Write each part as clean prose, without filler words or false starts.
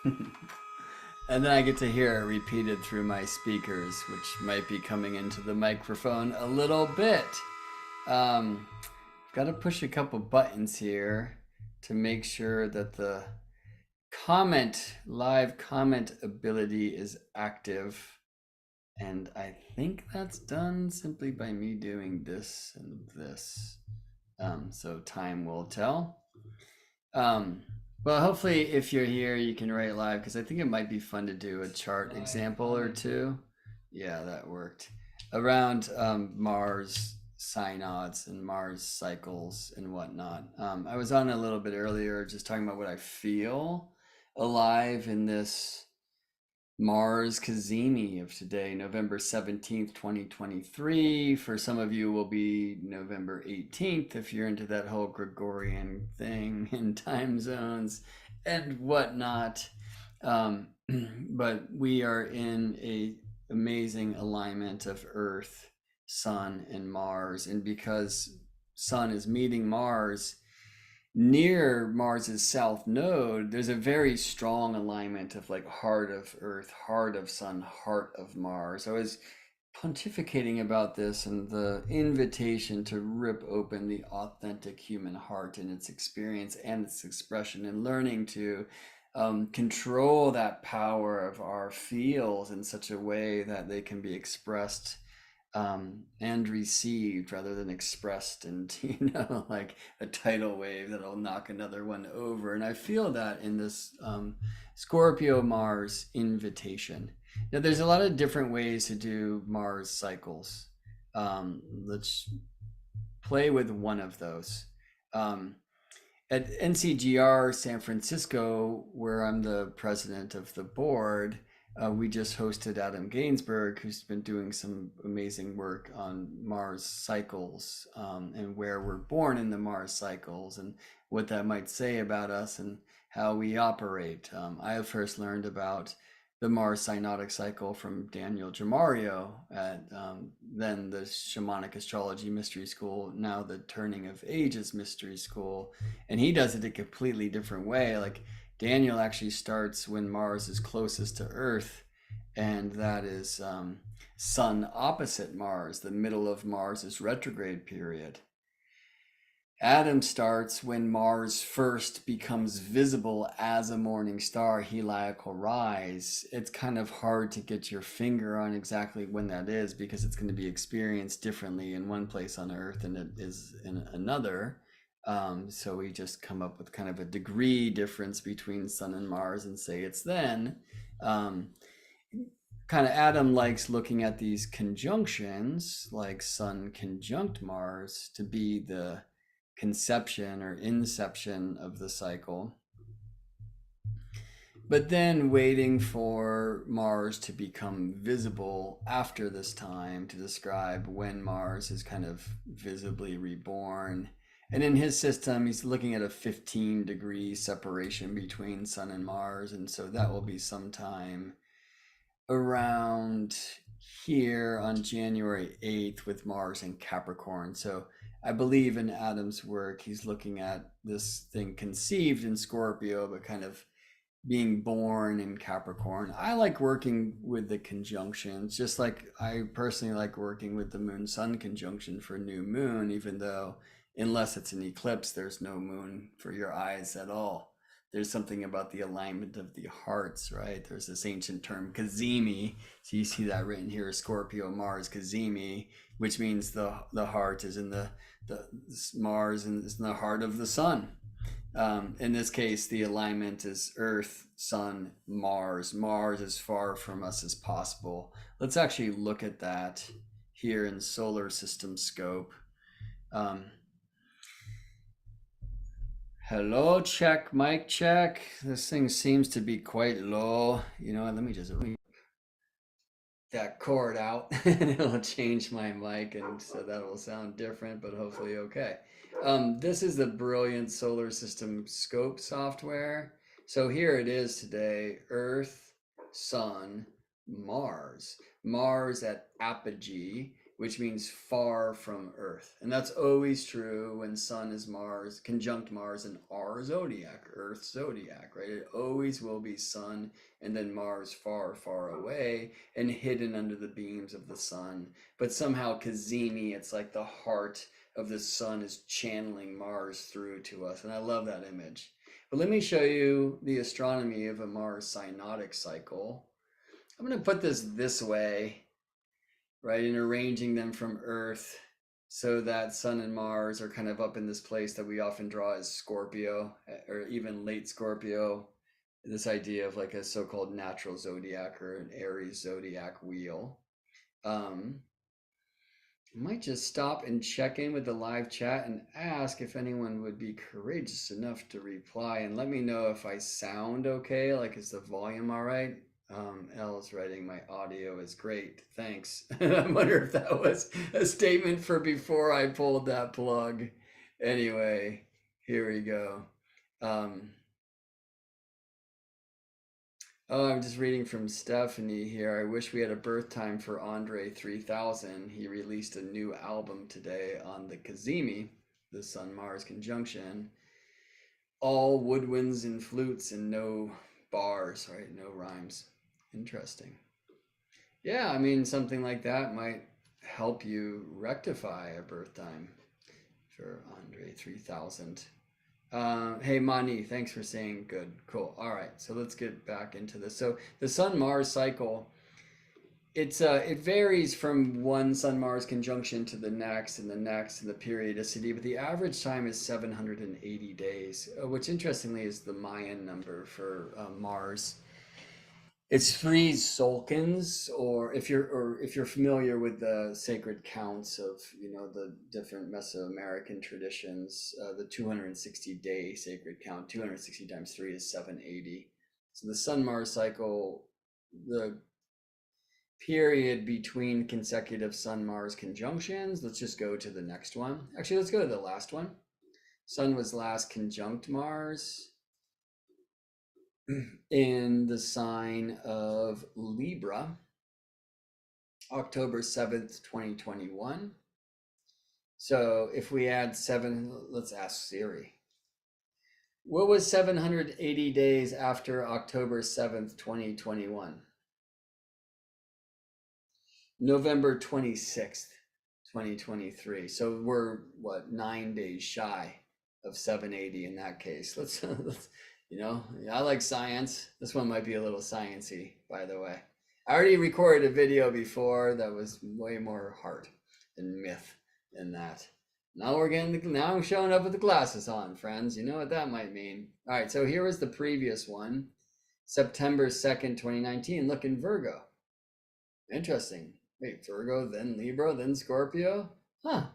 And then I get to hear it repeated through my speakers, which might be coming into the microphone a little bit. Um, Got to push a couple buttons here to make sure that the live comment ability is active. And I think that's done simply by me doing this and this. So time will tell. Um, well, hopefully, if you're here, you can write live because I think it might be fun to do a chart example or two. Yeah, that worked. Around Mars synods and Mars cycles and whatnot. I was on a little bit earlier just talking about what I feel alive in this Mars Cazimi of today, November 17th, 2023. For some of you will be November 18th if you're into that whole Gregorian thing and time zones and whatnot. But we are in a amazing alignment of Earth, Sun, and Mars. And because Sun is meeting Mars, near Mars's south node, there's a very strong alignment of like heart of Earth, heart of Sun, heart of Mars. I was pontificating about this and the invitation to rip open the authentic human heart and its experience and its expression, and learning to control that power of our feels in such a way that they can be expressed and received rather than expressed, and like a tidal wave that'll knock another one over. And I feel that in this Scorpio Mars invitation. Now, there's a lot of different ways to do Mars cycles. Let's play with one of those. At NCGR San Francisco, where I'm the president of the board, we just hosted Adam Gainsbourg, who's been doing some amazing work on Mars cycles, and where we're born in the Mars cycles and what that might say about us and how we operate. I first learned about the Mars Synodic cycle from Daniel Jamario at then the Shamanic Astrology Mystery School, now the Turning of Ages Mystery School. And he does it a completely different way. Like Daniel actually starts when Mars is closest to Earth, and that is Sun opposite Mars, the middle of Mars's retrograde period. Adam starts when Mars first becomes visible as a morning star, heliacal rise. It's kind of hard to get your finger on exactly when that is because it's going to be experienced differently in one place on Earth than it is in another. So we just come up with kind of a degree difference between Sun and Mars and say it's then. Kind of Adam likes looking at these conjunctions, like Sun conjunct Mars, to be the conception or inception of the cycle, but then waiting for Mars to become visible after this time to describe when Mars is kind of visibly reborn. And in his system, he's looking at a 15-degree separation between Sun and Mars, and so that will be sometime around here on January 8th with Mars in Capricorn. So I believe in Adam's work, he's looking at this thing conceived in Scorpio, but kind of being born in Capricorn. I like working with the conjunctions, just like I personally like working with the moon sun conjunction for new moon, even though unless it's an eclipse, there's no moon for your eyes at all. There's something about the alignment of the hearts, right? There's this ancient term, kazimi. So you see that written here, Scorpio, Mars, kazimi, which means the heart is in the Mars and is in the heart of the sun. In this case, the alignment is Earth, Sun, Mars. Mars as far from us as possible. Let's actually look at that here in solar system scope. Hello, check, mic check. This thing seems to be quite low. You know what, let me just read that cord out and it'll change my mic, and so that will sound different, but hopefully okay. This is the brilliant solar system scope software. So here it is today, Earth, Sun, Mars. Mars at apogee, which means far from Earth. And that's always true when Sun is Mars, conjunct Mars in our zodiac, Earth zodiac, right? It always will be Sun and then Mars far, far away and hidden under the beams of the Sun. But somehow Cazimi, it's like the heart of the Sun is channeling Mars through to us. And I love that image. But let me show you the astronomy of a Mars synodic cycle. I'm going to put this way, right, and arranging them from Earth so that Sun and Mars are kind of up in this place that we often draw as Scorpio or even late Scorpio, this idea of like a so-called natural zodiac or an Aries zodiac wheel. I might just stop and check in with the live chat and ask if anyone would be courageous enough to reply and let me know if I sound okay, like is the volume all right? Elle's writing, my audio is great, thanks. I wonder if that was a statement for before I pulled that plug. Anyway, here we go. Oh, I'm just reading from Stephanie here. I wish we had a birth time for Andre 3000. He released a new album today on the Cazimi, the Sun-Mars conjunction. All woodwinds and flutes and no bars, right? No rhymes. Interesting. Yeah, I mean, something like that might help you rectify a birth time for Andre 3000. Hey Mani, thanks for saying good. Cool. All right, so let's get back into this. So the Sun-Mars cycle, it varies from one Sun-Mars conjunction to the next and the periodicity, but the average time is 780 days, which interestingly is the Mayan number for Mars. It's three Solkins, or if you're familiar with the sacred counts of the different Mesoamerican traditions, the 260-day sacred count, 260 times 3 is 780. So the Sun-Mars cycle, the period between consecutive Sun-Mars conjunctions. Let's just go to the next one. Actually, let's go to the last one. Sun was last conjunct Mars in the sign of Libra, October 7th, 2021. So if we add 7, let's ask Siri. What was 780 days after October 7th, 2021? November 26th, 2023. So we're, what, 9 days shy of 780 in that case. Let's I like science. This one might be a little sciencey, by the way. I already recorded a video before that was way more heart and myth than that. Now I'm showing up with the glasses on, friends. You know what that might mean. All right, so here was the previous one, September 2nd, 2019. Look, in Virgo. Interesting. Wait, Virgo, then Libra, then Scorpio? Huh.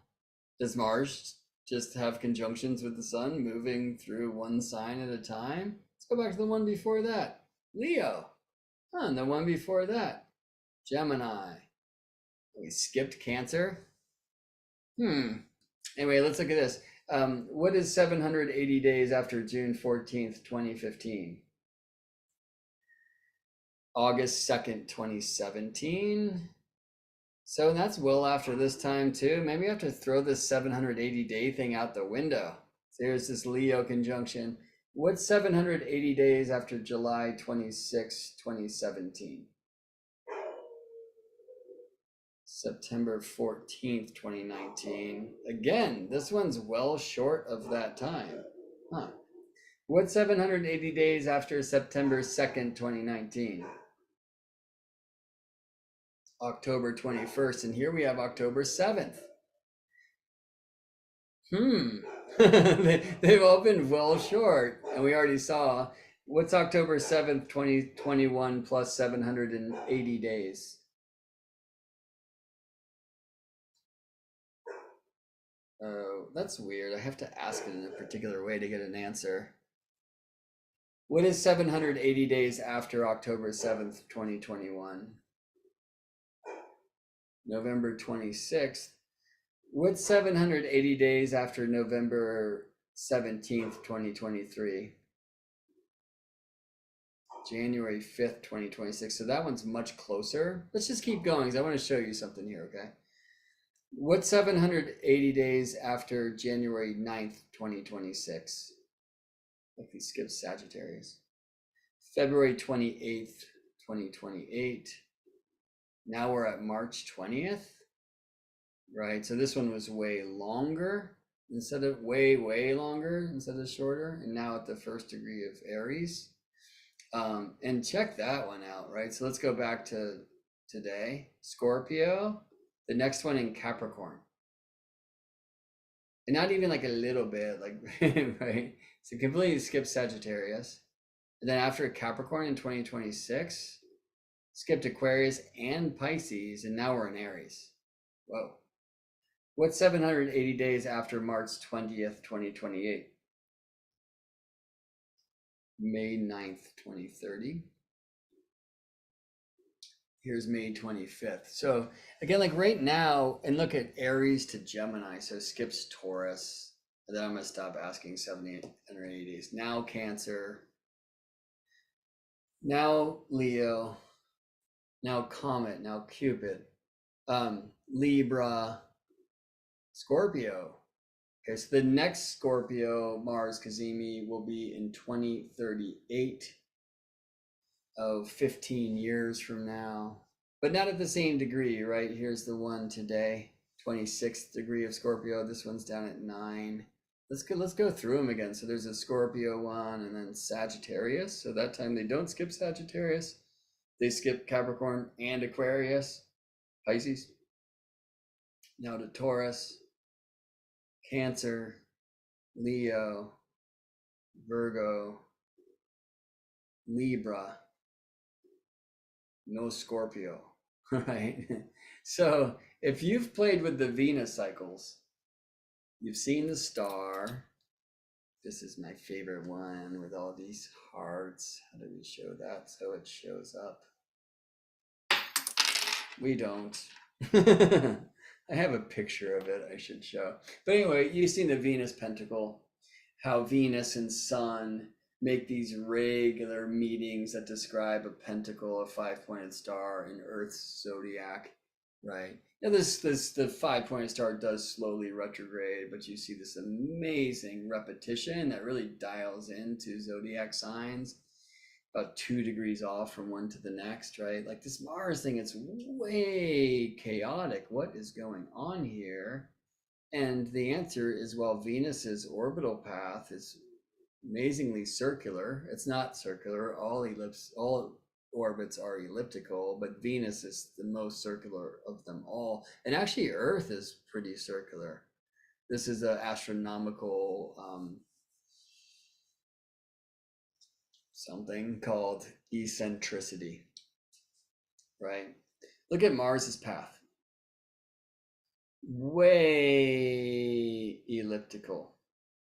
Does Mars just have conjunctions with the Sun moving through one sign at a time? Let's go back to the one before that. Leo. Huh, and the one before that. Gemini. We skipped Cancer. Anyway, let's look at this. What is 780 days after June 14th, 2015? August 2nd, 2017. So that's well after this time too. Maybe I have to throw this 780 day thing out the window. So here's this Leo conjunction. What's 780 days after July 26, 2017? September 14th, 2019. Again, this one's well short of that time. Huh. What's 780 days after September 2nd, 2019? October 21st, and here we have October 7th. They've all been well short, and we already saw what's October 7th, 2021 plus 780 days. Oh, that's weird. I have to ask it in a particular way to get an answer. What is 780 days after October 7th, 2021? November 26th. What's 780 days after November 17th, 2023? January 5th, 2026. So that one's much closer. Let's just keep going because I want to show you something here, okay? What's 780 days after January 9th, 2026? If we skip Sagittarius. February 28th, 2028. Now we're at March 20th, right? So this one was way longer instead of way longer instead of shorter. And now at the first degree of Aries. And check that one out, right? So let's go back to today. Scorpio, the next one in Capricorn. And not even like a little bit, like, right? So completely skip Sagittarius. And then after Capricorn in 2026, skipped Aquarius and Pisces, and now we're in Aries. Whoa. What's 780 days after March 20th, 2028? May 9th, 2030. Here's May 25th. So again, like right now, and look at Aries to Gemini, so skips Taurus. And then I'm gonna stop asking 780 days. Now Cancer, now Leo, now Comet, now Cupid, Libra, Scorpio. Okay, so the next Scorpio Mars Cazimi will be in 2038, of 15 years from now, but not at the same degree, right? Here's the one today, 26th degree of Scorpio. This one's down at 9. Let's go through them again. So there's a Scorpio one, and then Sagittarius. So that time they don't skip Sagittarius. They skip Capricorn and Aquarius, Pisces. Now to Taurus, Cancer, Leo, Virgo, Libra, no Scorpio, right? So if you've played with the Venus cycles, you've seen the star. This is my favorite one with all these hearts. How do we show that so it shows up? We don't. I have a picture of it I should show. But anyway, you've seen the Venus pentacle, how Venus and Sun make these regular meetings that describe a pentacle, a five-pointed star in Earth's zodiac, right? Now the five-pointed star does slowly retrograde, but you see this amazing repetition that really dials into zodiac signs, about 2 degrees off from one to the next, right? Like this Mars thing, it's way chaotic. What is going on here? And the answer is, well, Venus's orbital path is amazingly circular. It's not circular. All orbits are elliptical, but Venus is the most circular of them all. And actually, Earth is pretty circular. This is an astronomical something called eccentricity, right? Look at Mars's path. Way elliptical,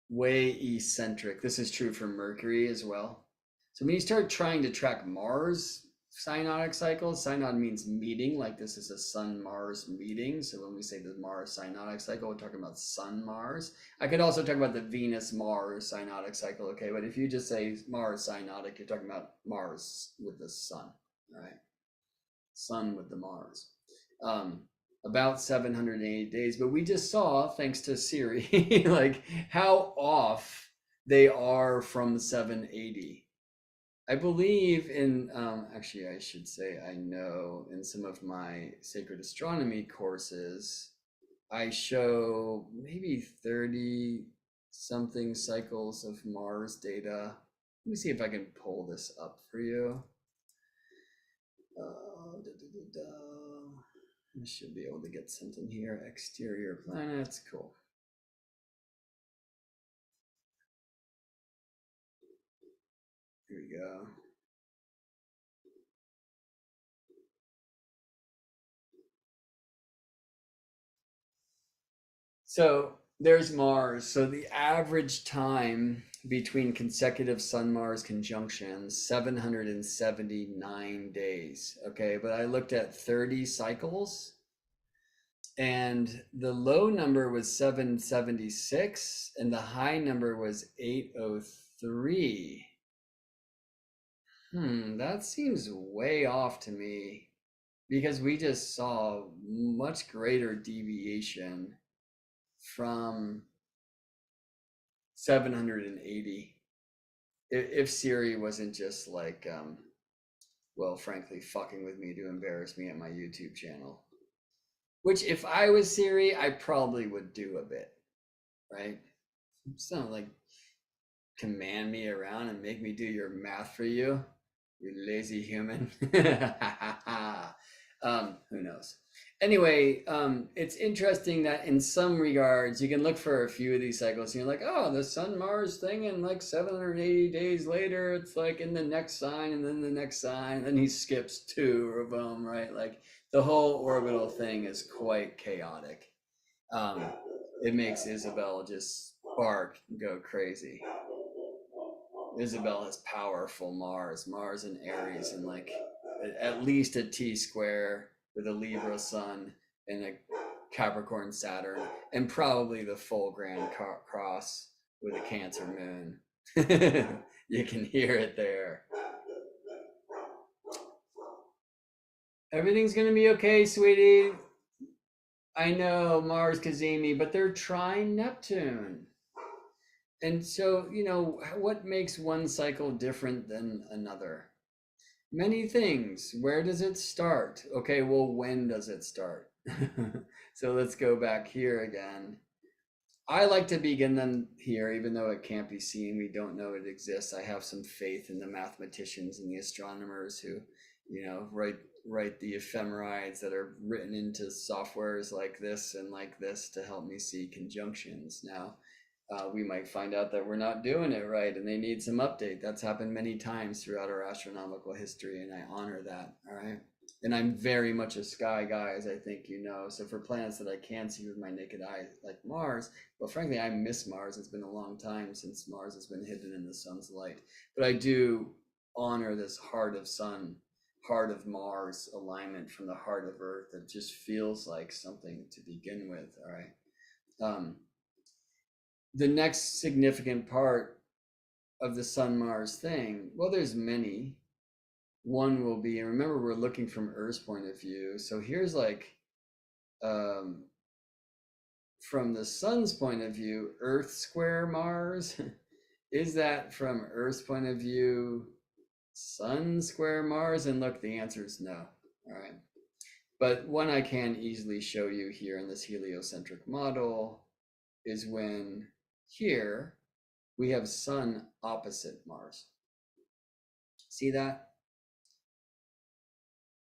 way eccentric. This is true for Mercury as well. So when you start trying to track Mars synodic cycles, synod means meeting, like this is a Sun-Mars meeting. So when we say the Mars synodic cycle, we're talking about Sun-Mars. I could also talk about the Venus-Mars synodic cycle, okay? But if you just say Mars synodic, you're talking about Mars with the Sun, right? Sun with the Mars. About 780 days, but we just saw, thanks to Siri, like how off they are from 780. I believe in, actually I should say I know in some of my sacred astronomy courses, I show maybe 30 something cycles of Mars data. Let me see if I can pull this up for you. I should be able to get something here. Exterior planets, cool. Here we go. So there's Mars. So the average time between consecutive Sun-Mars conjunctions, 779 days. Okay, but I looked at 30 cycles, and the low number was 776, and the high number was 803. That seems way off to me. because we just saw much greater deviation from 780. If Siri wasn't just like, well, frankly, fucking with me to embarrass me at my YouTube channel. Which, if I was Siri, I probably would do a bit, right? It's not like command me around and make me do your math for you, you lazy human. Who knows? Anyway, it's interesting that in some regards, you can look for a few of these cycles and you're like, oh, the Sun Mars thing, and like 780 days later, it's like in the next sign and then the next sign, and then he skips two of them, right? Like the whole orbital thing is quite chaotic. Um, it makes Isabel just bark and go crazy. Isabel has powerful Mars and Aries, and like at least a T square with a Libra Sun and a Capricorn Saturn, and probably the full Grand Cross with a Cancer Moon. You can hear it there. Everything's gonna be okay, sweetie. I know Mars Cazimi, but they're trine Neptune. And so, what makes one cycle different than another? Many things. Where does it start? Okay, well, when does it start? So let's go back here again. I like to begin them here, even though it can't be seen. We don't know it exists. I have some faith in the mathematicians and the astronomers who, write the ephemerides that are written into softwares like this and like this to help me see conjunctions. Now, we might find out that we're not doing it right and they need some update. That's happened many times throughout our astronomical history, and I honor that. All right. And I'm very much a sky guy, as I think you know. So for planets that I can see with my naked eye, like Mars, well, frankly, I miss Mars. It's been a long time since Mars has been hidden in the sun's light. But I do honor this heart of sun, heart of Mars alignment from the heart of Earth. That just feels like something to begin with. All right. The next significant part of the Sun Mars thing, well, there's many. One will be, and remember, we're looking from Earth's point of view. So here's like, from the sun's point of view, Earth square Mars. Is that from Earth's point of view, Sun square Mars? And look, the answer is no. All right. But one I can easily show you here in this heliocentric model is when here we have Sun opposite Mars. See that?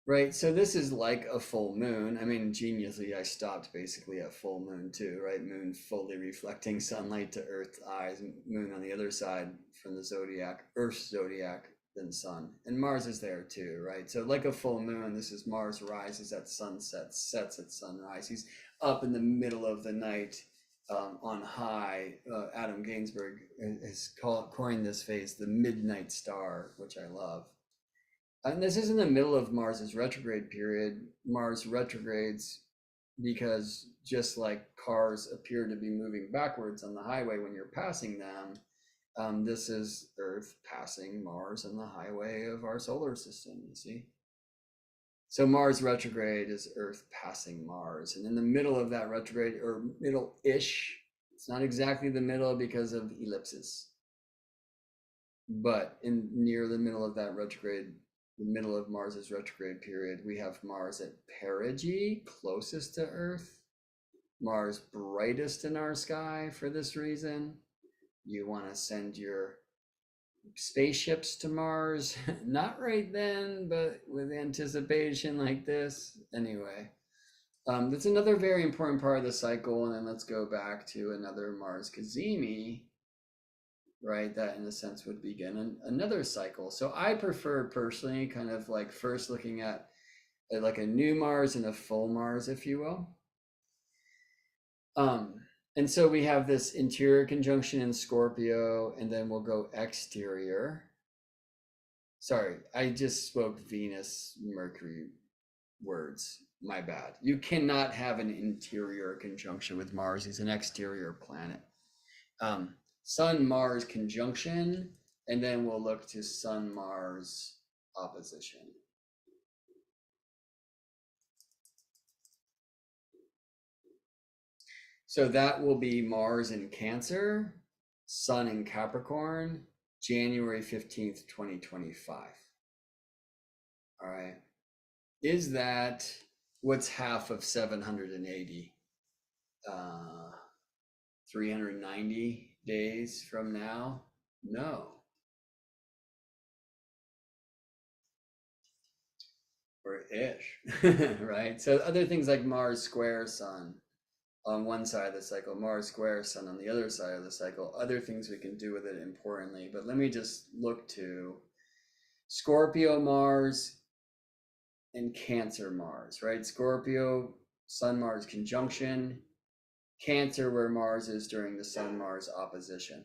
Right, so this is like a full moon. I mean, geniusly, I stopped basically at full moon too, right? Moon fully reflecting sunlight to Earth's eyes, moon on the other side from the zodiac, Earth's zodiac, then sun. And Mars is there too, right? So like a full moon, this is Mars rises at sunset, sets at sunrise. He's up in the middle of the night, on high. Adam Gainsbourg has coined this phase the midnight star, which I love. And this is in the middle of Mars's retrograde period. Mars retrogrades because just like cars appear to be moving backwards on the highway when you're passing them, this is Earth passing Mars on the highway of our solar system, you see? So Mars retrograde is Earth passing Mars. And in the middle of that retrograde, or middle-ish, it's not exactly the middle because of ellipses, but near the middle of that retrograde, the middle of Mars's retrograde period, we have Mars at perigee, closest to Earth. Mars brightest in our sky for this reason. You want to send your spaceships to Mars, not right then, but with anticipation like this. Anyway, that's another very important part of the cycle. And then let's go back to another Mars Cazimi, right? That in a sense would begin another cycle. So I prefer personally kind of like first looking at like a new Mars and a full Mars, if you will. And so we have this interior conjunction in Scorpio, and then we'll go exterior. Sorry, I just spoke Venus, Mercury words. My bad. You cannot have an interior conjunction with Mars. He's an exterior planet. Sun Mars conjunction, and then we'll look to Sun Mars opposition. So that will be Mars in Cancer, Sun in Capricorn, January 15th, 2025. All right. Is that what's half of 780? 390 days from now? No. Or ish, right? So other things like Mars square Sun on one side of the cycle, Mars square Sun on the other side of the cycle, other things we can do with it importantly. But let me just look to Scorpio Mars and Cancer Mars, right? Scorpio, Sun Mars conjunction, Cancer where Mars is during the Sun Mars opposition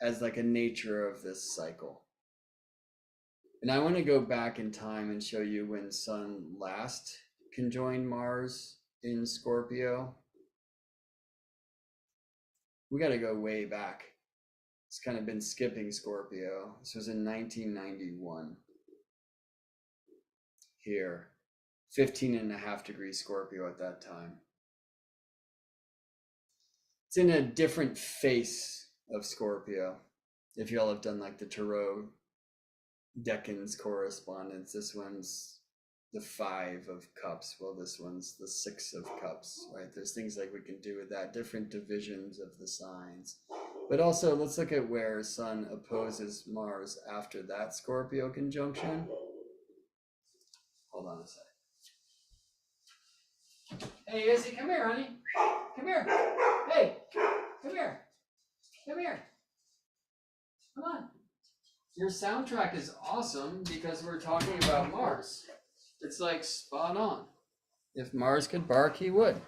as like a nature of this cycle. And I want to go back in time and show you when Sun last conjoined Mars in Scorpio. We got to go way back. It's kind of been skipping Scorpio. This was in 1991. Here, 15.5 Scorpio at that time. It's in a different face of Scorpio. If y'all have done like the Tarot Decans correspondence, this one's the 5 of Cups. Well, this one's the 6 of Cups, right? There's things like we can do with that, different divisions of the signs. But also, let's look at where Sun opposes Mars after that Scorpio conjunction. Hold on a sec. Hey, Izzy, come here, honey. Come here. Hey, come here. Come here. Come on. Your soundtrack is awesome because we're talking about Mars. It's like spot on. If Mars could bark, he would.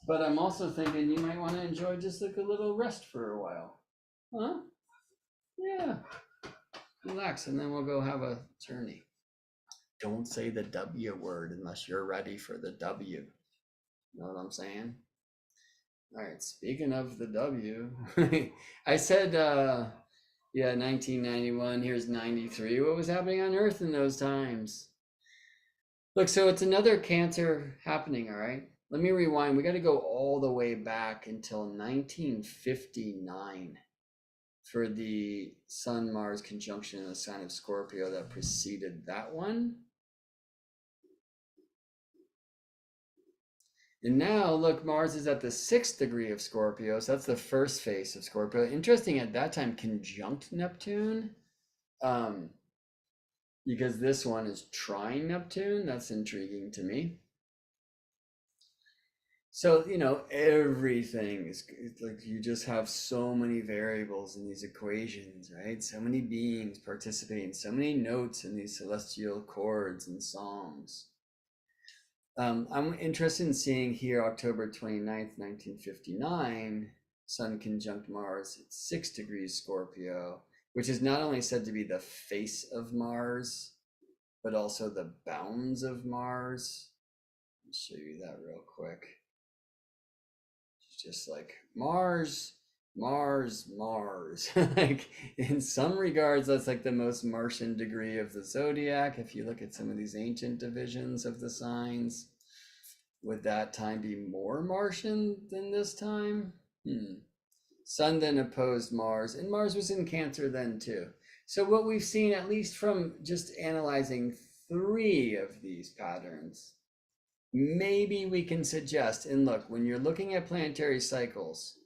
But I'm also thinking you might want to enjoy just like a little rest for a while. Huh? Yeah. Relax, and then we'll go have a journey. Don't say the W word unless you're ready for the W. You know what I'm saying? All right, speaking of the W, I said, yeah, 1991, here's 93. What was happening on Earth in those times? Look, so it's another Cancer happening, all right? Let me rewind. We got to go all the way back until 1959 for the Sun-Mars conjunction in the sign of Scorpio that preceded that one. And now, look, Mars is at the 6th degree of Scorpio, so that's the first phase of Scorpio. Interesting, at that time, conjunct Neptune, because this one is trine Neptune. That's intriguing to me. So, you know, everything is like you just have so many variables in these equations, right? So many beings participating, so many notes in these celestial chords and songs. I'm interested in seeing here October 29th, 1959, Sun conjunct Mars at 6 degrees Scorpio, which is not only said to be the face of Mars, but also the bounds of Mars. I'll show you that real quick. It's just like Mars, Mars, Mars. Like in some regards, that's like the most Martian degree of the zodiac. If you look at some of these ancient divisions of the signs, would that time be more Martian than this time? Sun then opposed Mars, and Mars was in Cancer then too. So what we've seen, at least from just analyzing 3 of these patterns, maybe we can suggest, and look, when you're looking at planetary cycles,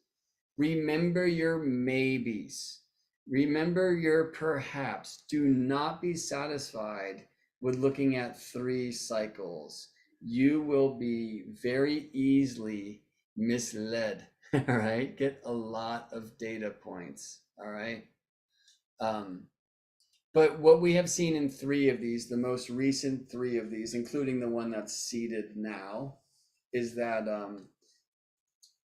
remember your maybes. Remember your perhaps. Do not be satisfied with looking at 3 cycles. You will be very easily misled, all right? Get a lot of data points, all right? But what we have seen in 3 of these, the most recent 3 of these, including the one that's seated now, is that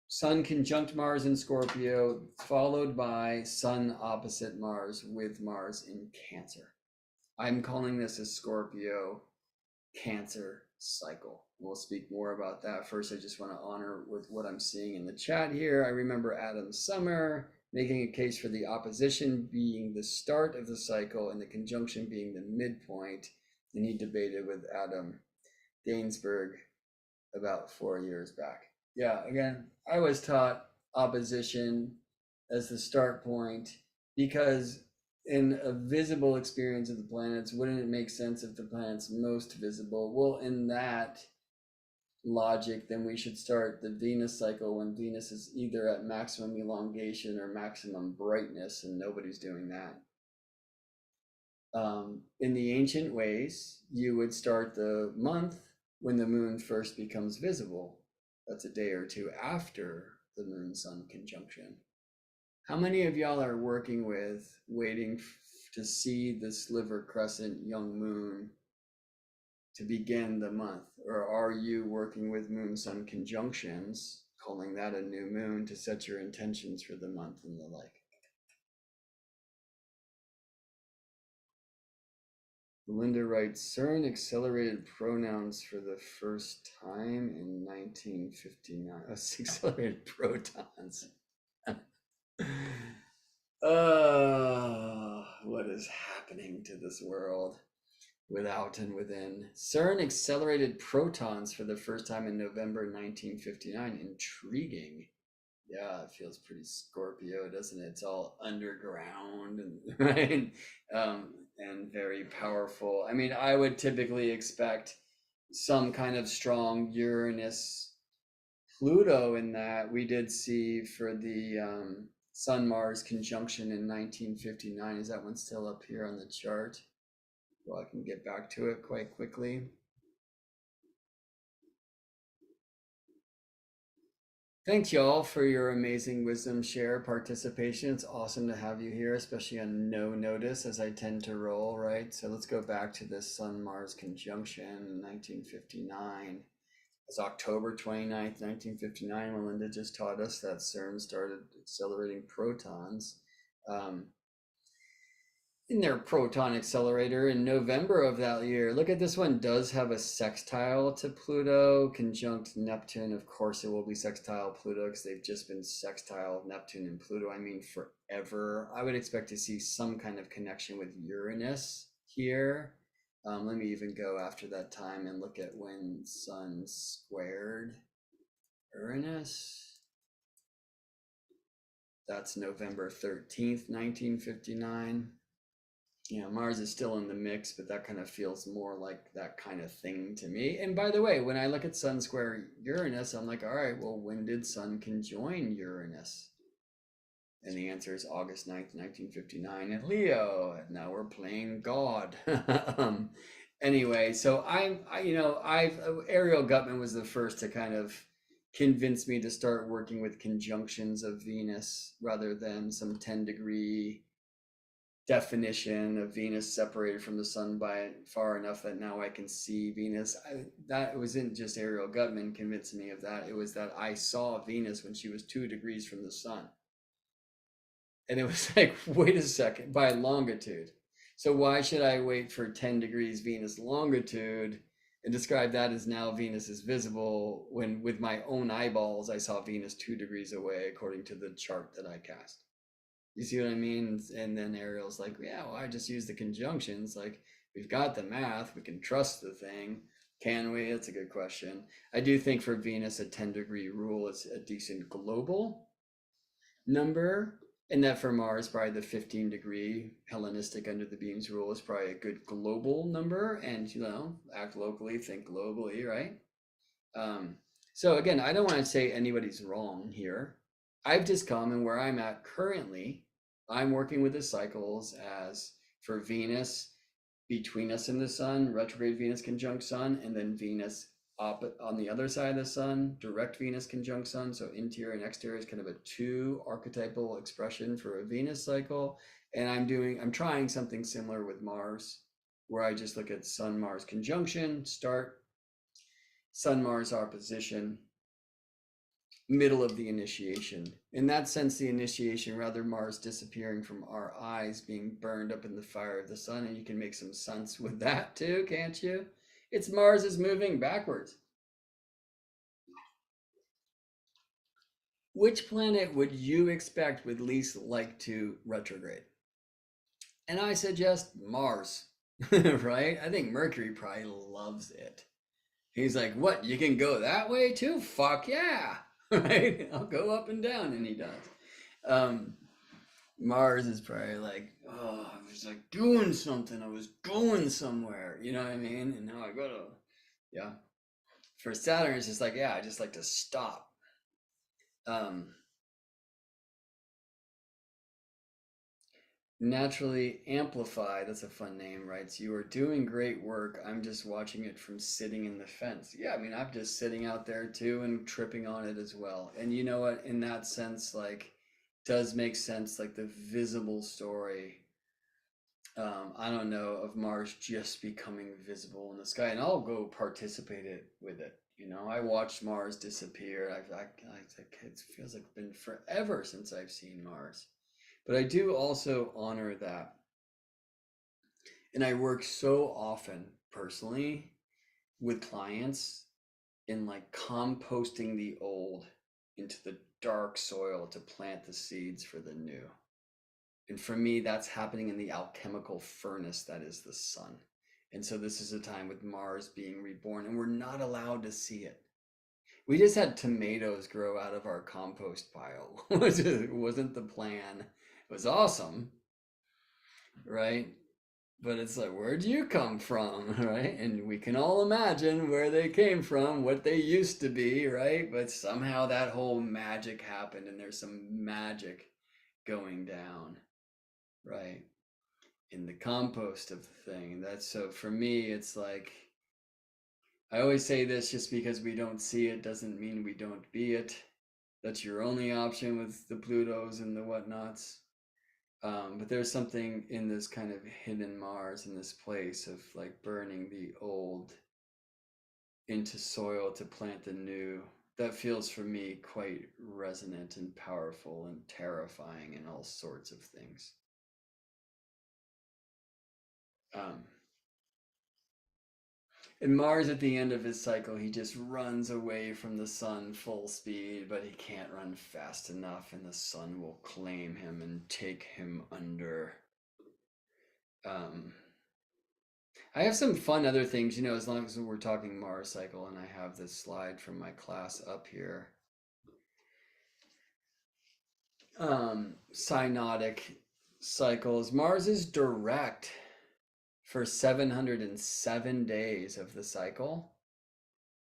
Sun conjunct Mars in Scorpio, followed by Sun opposite Mars with Mars in Cancer. I'm calling this a Scorpio Cancer cycle. We'll speak more about that. First, I just want to honor with what I'm seeing in the chat here. I remember Adam Summer making a case for the opposition being the start of the cycle and the conjunction being the midpoint. And he debated with Adam Dainsberg about 4 years back. Yeah, again, I was taught opposition as the start point because in a visible experience of the planets, wouldn't it make sense if the planet's most visible? Well, in that logic, then we should start the Venus cycle when Venus is either at maximum elongation or maximum brightness, and nobody's doing that. In the ancient ways, you would start the month when the moon first becomes visible. That's a day or two after the moon sun conjunction. How many of y'all are working with waiting to see the sliver crescent young moon to begin the month? Or are you working with moon sun conjunctions, calling that a new moon to set your intentions for the month and the like? Linda writes, CERN accelerated pronouns for the first time in 1959. Oh, accelerated protons. What is happening to this world without and within? CERN accelerated protons for the first time in November 1959. Intriguing. Yeah, it feels pretty Scorpio, doesn't it? It's all underground and right, and very powerful. I mean, I would typically expect some kind of strong Uranus Pluto in that. We did see for the Sun Mars conjunction in 1959. Is that one still up here on the chart? Well, I can get back to it quite quickly. Thanks, y'all, for your amazing wisdom share participation. It's awesome to have you here, especially on no notice as I tend to roll, right? So let's go back to this Sun Mars conjunction in 1959. It's October 29th, 1959. Melinda just taught us that CERN started accelerating protons. In their proton accelerator in November of that year. Look at this one, does have a sextile to Pluto, conjunct Neptune. Of course, it will be sextile Pluto because they've just been sextile Neptune and Pluto. I mean, forever. I would expect to see some kind of connection with Uranus here. Let me even go after that time and look at when Sun squared Uranus. That's November 13th, 1959. Mars is still in the mix, but that kind of feels more like that kind of thing to me. And by the way, when I look at Sun square Uranus, I'm like, all right, well, when did Sun conjoin Uranus? And the answer is August 9th, 1959 in Leo. And now we're playing God. Anyway, so Ariel Gutman was the first to kind of convince me to start working with conjunctions of Venus rather than some 10-degree definition of Venus separated from the sun by far enough that now I can see Venus. That wasn't just Ariel Gutman convincing me of that. It was that I saw Venus when she was 2 degrees from the sun. And it was like, wait a second, by longitude. So why should I wait for 10 degrees Venus longitude and describe that as now Venus is visible when with my own eyeballs I saw Venus 2 degrees away according to the chart that I cast? You see what I mean? And then Ariel's like, yeah, well, I just use the conjunctions. Like, we've got the math. We can trust the thing. Can we? That's a good question. I do think for Venus, a 10-degree rule is a decent global number. And that for Mars, probably the 15-degree Hellenistic under the beams rule is probably a good global number. And, act locally, think globally, right? So again, I don't want to say anybody's wrong here. I've just come, and where I'm at currently, I'm working with the cycles as for Venus between us and the sun, retrograde Venus conjunct sun, and then Venus on the other side of the sun, direct Venus conjunct sun. So interior and exterior is kind of a 2 archetypal expression for a Venus cycle. And I'm trying something similar with Mars, where I just look at Sun Mars conjunction, start, Sun Mars opposition, middle of the initiation. In that sense, the initiation, rather Mars disappearing from our eyes, being burned up in the fire of the sun, and you can make some sense with that too, can't you? It's Mars is moving backwards. Which planet would you expect would least like to retrograde? And I suggest Mars, right? I think Mercury probably loves it. He's like, what, you can go that way too? Fuck yeah. right? I'll go up and down, and he does. Um, Mars is probably like, oh, I was like doing something. I was going somewhere. You know what I mean? And now I gotta, yeah. For Saturn, it's just like, yeah, I just like to stop. Um, Naturally amplify. That's a fun name, right? So you are doing great work. I'm just watching it from sitting in the fence. Yeah, I mean, I'm just sitting out there too and tripping on it as well. And you know what? In that sense, like, does make sense. Like the visible story, I don't know, of Mars just becoming visible in the sky, and I'll go participate it with it. You know, I watched Mars disappear. It feels like it's been forever since I've seen Mars, but I do also honor that, and I work so often personally with clients in like composting the old into the dark soil to plant the seeds for the new. And for me, that's happening in the alchemical furnace that is the sun. And so this is a time with Mars being reborn, and we're not allowed to see it. We just had tomatoes grow out of our compost pile, which wasn't the plan. It was awesome, right? But it's like, where'd you come from, right? And we can all imagine where they came from, what they used to be, right? But somehow that whole magic happened, and there's some magic going down, right? In the compost of the thing. That's so for me, it's like I always say this, just because we don't see it doesn't mean we don't be it. That's your only option with the Plutos and the whatnots. But there's something in this kind of hidden Mars, in this place of like burning the old into soil to plant the new. That feels for me quite resonant and powerful and terrifying and all sorts of things. Um, And Mars, at the end of his cycle, he just runs away from the sun full speed, but he can't run fast enough, and the sun will claim him and take him under. Um, I have some fun other things, as long as we're talking Mars cycle, and I have this slide from my class up here. Synodic cycles. Mars is direct for 707 days of the cycle,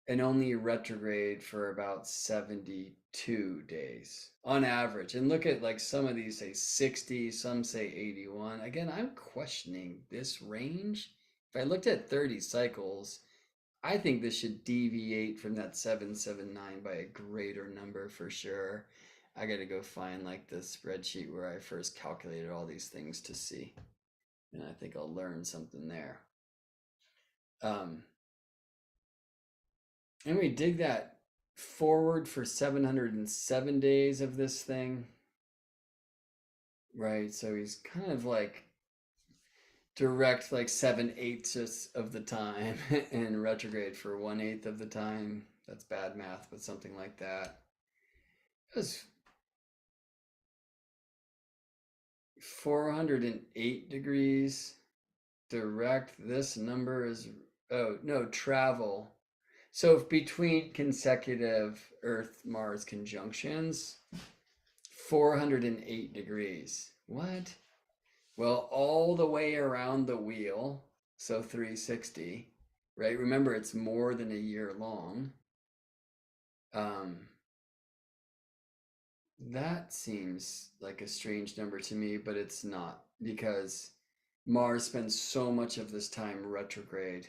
and only retrograde for about 72 days on average. And look at, like, some of these say 60, some say 81. Again, I'm questioning this range. If I looked at 30 cycles, I think this should deviate from that 779 by a greater number for sure. I got to go find like the spreadsheet where I first calculated all these things to see, and I think I'll learn something there. um And we dig that forward for 707 days of this thing, right? So he's kind of like direct like 7/8 of the time and retrograde for 1/8 of the time. That's bad math, but something like that. It was 408 degrees direct. This number is, oh no, travel. So if between consecutive Earth Mars conjunctions, 408 degrees. What? Well, all the way around the wheel, so 360, right? Remember, it's more than a year long. Um, that seems like a strange number to me, but it's not, because Mars spends so much of this time retrograde,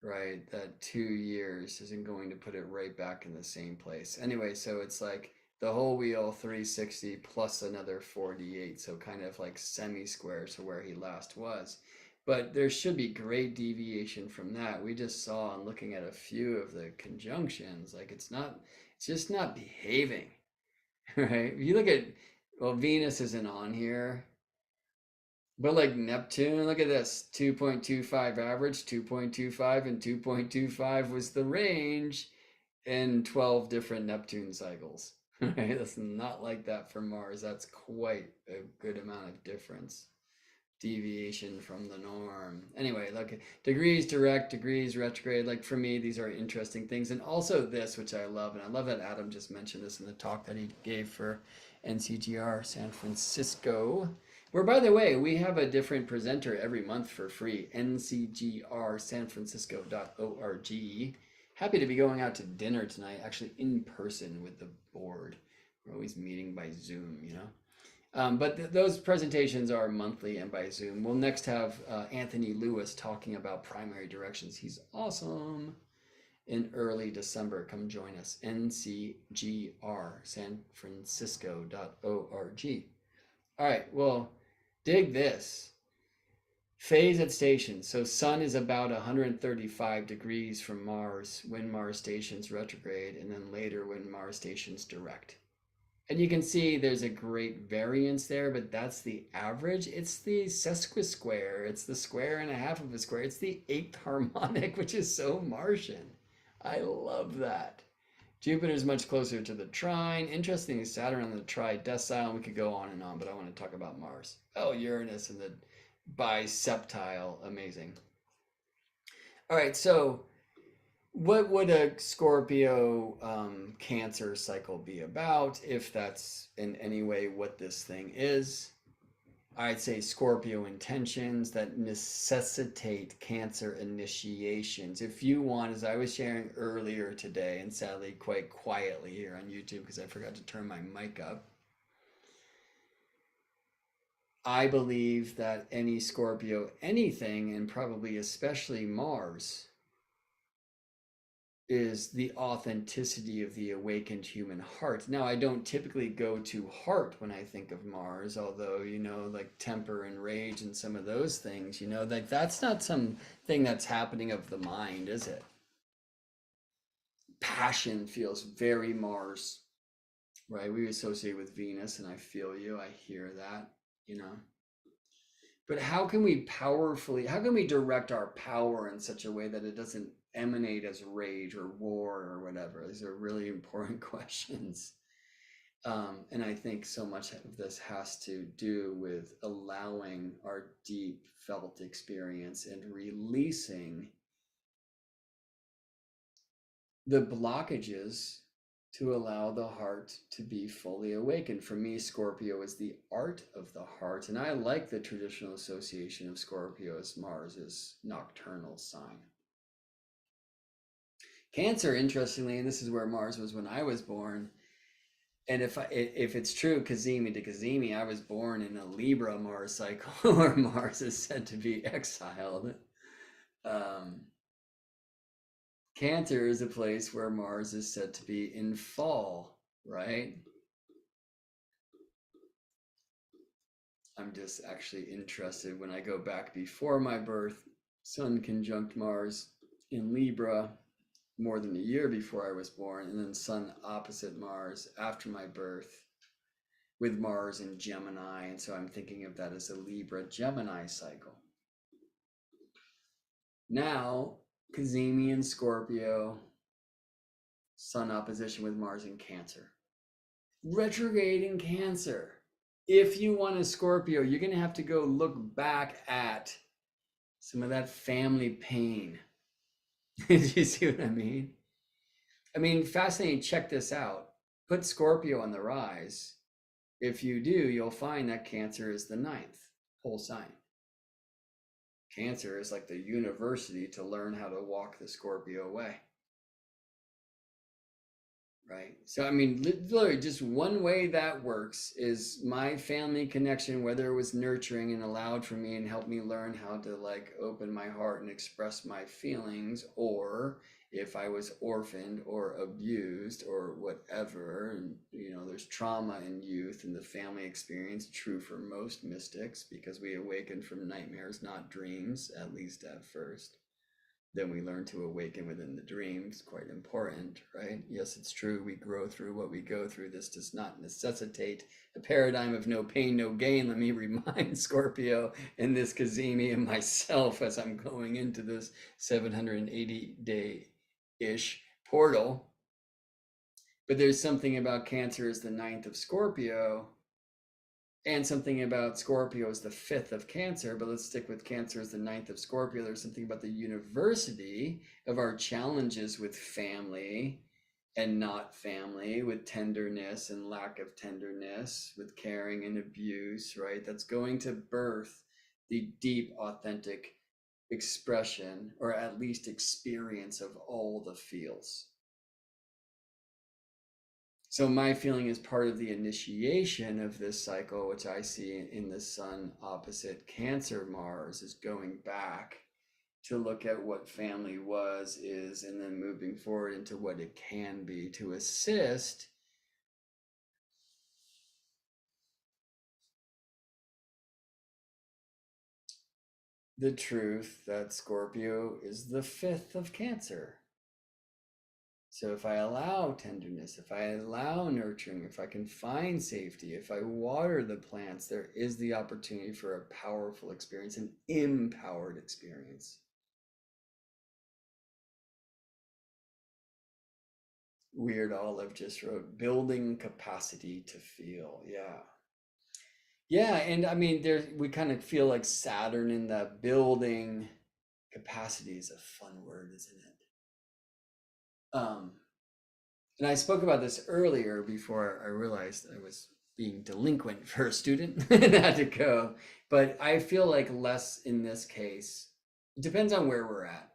right? That 2 years isn't going to put it right back in the same place. Anyway, so it's like the whole wheel 360 plus another 48, so kind of like semi-square to where he last was. But there should be great deviation from that. We just saw in looking at a few of the conjunctions, like it's just not behaving, right? If you look at, well, Venus isn't on here, but like Neptune, look at this, 2.25 average, 2.25, and 2.25 was the range in 12 different Neptune cycles. Right? That's not like that for Mars. That's quite a good amount of difference. deviation from the norm. Anyway, look, degrees direct, degrees retrograde. Like for me, these are interesting things. And also this, which I love, and I love that Adam just mentioned this in the talk that he gave for NCGR San Francisco. Where, by the way, we have a different presenter every month for free. ncgrsanfrancisco.org. Happy to be going out to dinner tonight, actually in person with the board. We're always meeting by Zoom, you know. But those presentations are monthly and by Zoom. We'll next have Anthony Lewis talking about primary directions. He's awesome. In early December, come join us. ncgrsanfrancisco.org. All right, well, dig this. Phase at station. So Sun is about 135 degrees from Mars when Mars stations retrograde, and then later when Mars stations direct. And you can see there's a great variance there, but that's the average. It's the sesquisquare. It's the square and a half of a square. It's the eighth harmonic, which is so Martian. I love that. Jupiter's much closer to the trine. Interesting, Saturn on the tridecile. We could go on and on, but I want to talk about Mars. Oh, Uranus and the biseptile. Amazing. All right, so what would a Scorpio Cancer cycle be about, if that's in any way what this thing is? I'd say Scorpio intentions that necessitate Cancer initiations. If you want, as I was sharing earlier today, and sadly quite quietly here on YouTube because I forgot to turn my mic up, I believe that any Scorpio anything, and probably especially Mars, is the authenticity of the awakened human heart. Now, I don't typically go to heart when I think of Mars, although, you know, like temper and rage and some of those things, you know, like that's not something that's happening of the mind, is it? Passion feels very Mars, right? We associate with Venus, and I feel you, I hear that, you know. But how can we direct our power in such a way that it doesn't emanate as rage or war or whatever? These are really important questions. And I think so much of this has to do with allowing our deep felt experience and releasing the blockages to allow the heart to be fully awakened. For me, Scorpio is the art of the heart, and I like the traditional association of Scorpio as Mars's nocturnal sign. Cancer, interestingly, and this is where Mars was when I was born, and if it's true, Cazimi to Cazimi, I was born in a Libra Mars cycle where Mars is said to be exiled. Cancer is a place where Mars is said to be in fall, right? I'm just actually interested when I go back before my birth, Sun conjunct Mars in Libra more than a year before I was born, and then Sun opposite Mars after my birth with Mars in Gemini. And so I'm thinking of that as a Libra Gemini cycle. Now, Cazimi in Scorpio, Sun opposition with Mars in Cancer. Retrograde in Cancer. If you want a Scorpio, you're going to have to go look back at some of that family pain. Do you see what I mean? I mean, fascinating. Check this out. Put Scorpio on the rise. If you do, you'll find that Cancer is the 9th whole sign. Cancer is like the university to learn how to walk the Scorpio way. Right. So, I mean, literally just one way that works is my family connection, whether it was nurturing and allowed for me and helped me learn how to like open my heart and express my feelings, or if I was orphaned or abused or whatever, and you know, there's trauma in youth and the family experience, true for most mystics, because we awaken from nightmares, not dreams, at least at first. Then we learn to awaken within the dreams, quite important, right? Yes, it's true, we grow through what we go through. This does not necessitate a paradigm of no pain, no gain. Let me remind Scorpio and this Cazimi and myself as I'm going into this 780-day-ish portal. But there's something about Cancer as the 9th of Scorpio And something about Scorpio is the 5th of Cancer, but let's stick with Cancer as the 9th of Scorpio. There's something about the university of our challenges with family and not family, with tenderness and lack of tenderness, with caring and abuse, right? That's going to birth the deep, authentic expression, or at least experience, of all the feels. So my feeling is part of the initiation of this cycle, which I see in the Sun opposite Cancer Mars, is going back to look at what family was, is, and then moving forward into what it can be, to assist the truth that Scorpio is the 5th of Cancer. So if I allow tenderness, if I allow nurturing, if I can find safety, if I water the plants, there is the opportunity for a powerful experience, an empowered experience. Weird Olive just wrote, building capacity to feel. Yeah. Yeah, and I mean, we kind of feel like Saturn in the building capacity is a fun word, isn't it? And I spoke about this earlier before I realized I was being delinquent for a student and had to go. But I feel like less in this case. It depends on where we're at,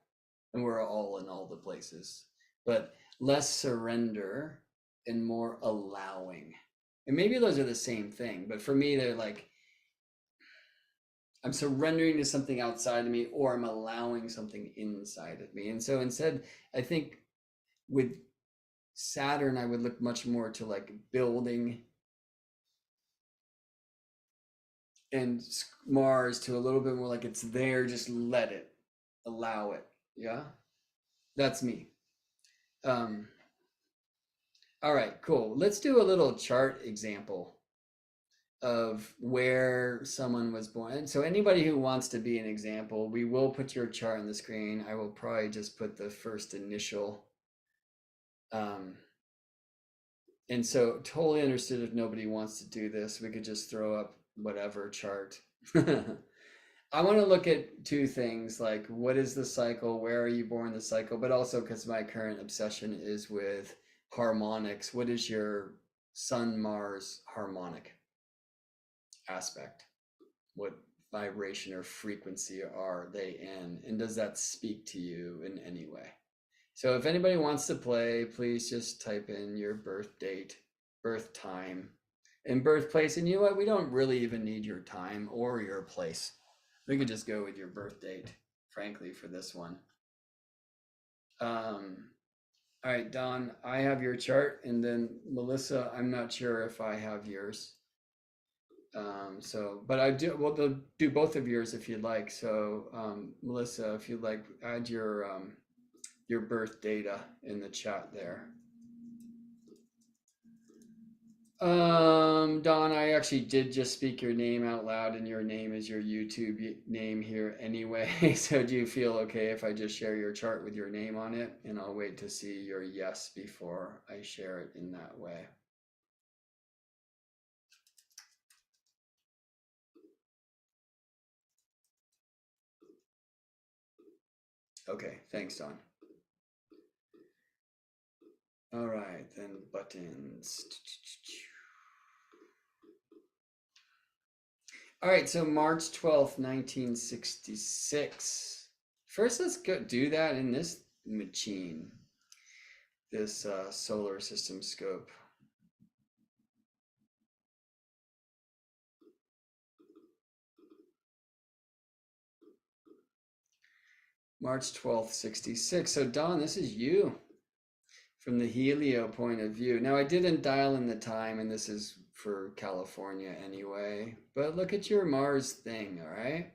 and we're all in all the places. But less surrender and more allowing. And maybe those are the same thing, but for me, they're like, I'm surrendering to something outside of me, or I'm allowing something inside of me. And so instead, I think with Saturn, I would look much more to like building, and Mars to a little bit more like it's there, just let it, allow it. Yeah, that's me. Um, all right, cool. Let's do a little chart example of where someone was born. And so anybody who wants to be an example, we will put your chart on the screen. I will probably just put the first initial. And so totally understood if nobody wants to do this, we could just throw up whatever chart. I want to look at two things, like what is the cycle, where are you born in the cycle, but also because my current obsession is with harmonics. What is your Sun Mars harmonic aspect? What vibration or frequency are they in? And does that speak to you in any way? So if anybody wants to play, please just type in your birth date, birth time, and birthplace. And you know what? We don't really even need your time or your place. We could just go with your birth date, frankly, for this one. All right, Don, I have your chart, and then Melissa, I'm not sure if I have yours. But I do. Well, they'll do both of yours if you'd like. So, Melissa, if you'd like, add your birth data in the chat there. Don, I actually did just speak your name out loud, and your name is your YouTube name here anyway. So do you feel okay if I just share your chart with your name on it? And I'll wait to see your yes before I share it in that way. Okay, thanks, Don. All right, then buttons. All right, so March 12th, 1966. First, let's go do that in this machine, this solar system scope. March 12th, 66. So Don, this is you from the helio point of view. Now I didn't dial in the time, and this is for California anyway, but look at your Mars thing, all right?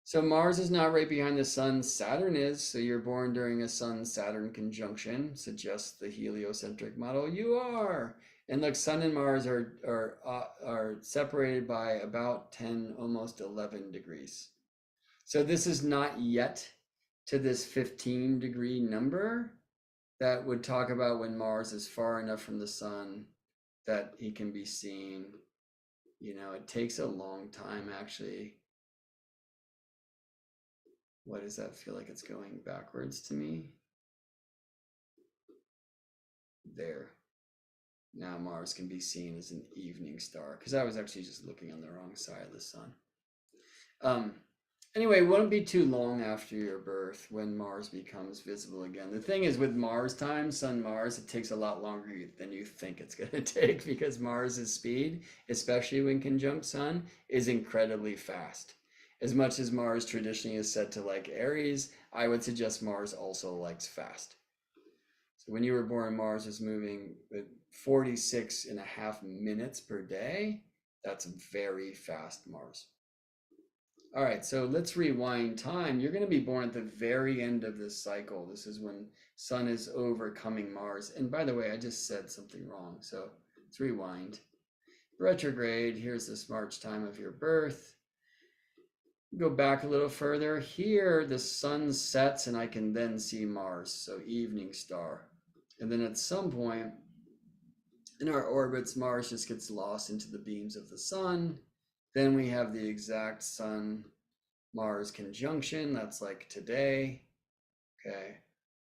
So Mars is not right behind the sun, Saturn is, so you're born during a Sun-Saturn conjunction, suggests the heliocentric model. You are. And look, Sun and Mars are separated by about 10, almost 11 degrees. So this is not yet to this 15-degree number that would talk about when Mars is far enough from the sun that he can be seen You know, it takes a long time actually. What does that feel like? It's going backwards to me. There. Now Mars can be seen as an evening star, because I was actually just looking on the wrong side of the sun. Anyway, it won't be too long after your birth when Mars becomes visible again. The thing is, with Mars time, Sun Mars, it takes a lot longer than you think it's going to take, because Mars's speed, especially when conjunct Sun, is incredibly fast. As much as Mars traditionally is said to like Aries, I would suggest Mars also likes fast. So when you were born, Mars was moving with 46.5 minutes per day. That's very fast Mars. All right, so let's rewind time. You're going to be born at the very end of this cycle. This is when Sun is overcoming Mars. And by the way, I just said something wrong. So let's rewind. Retrograde, here's this March time of your birth. Go back a little further. Here, the sun sets and I can then see Mars. So evening star. And then at some point in our orbits, Mars just gets lost into the beams of the sun. Then we have the exact Sun-Mars conjunction. That's like today. Okay.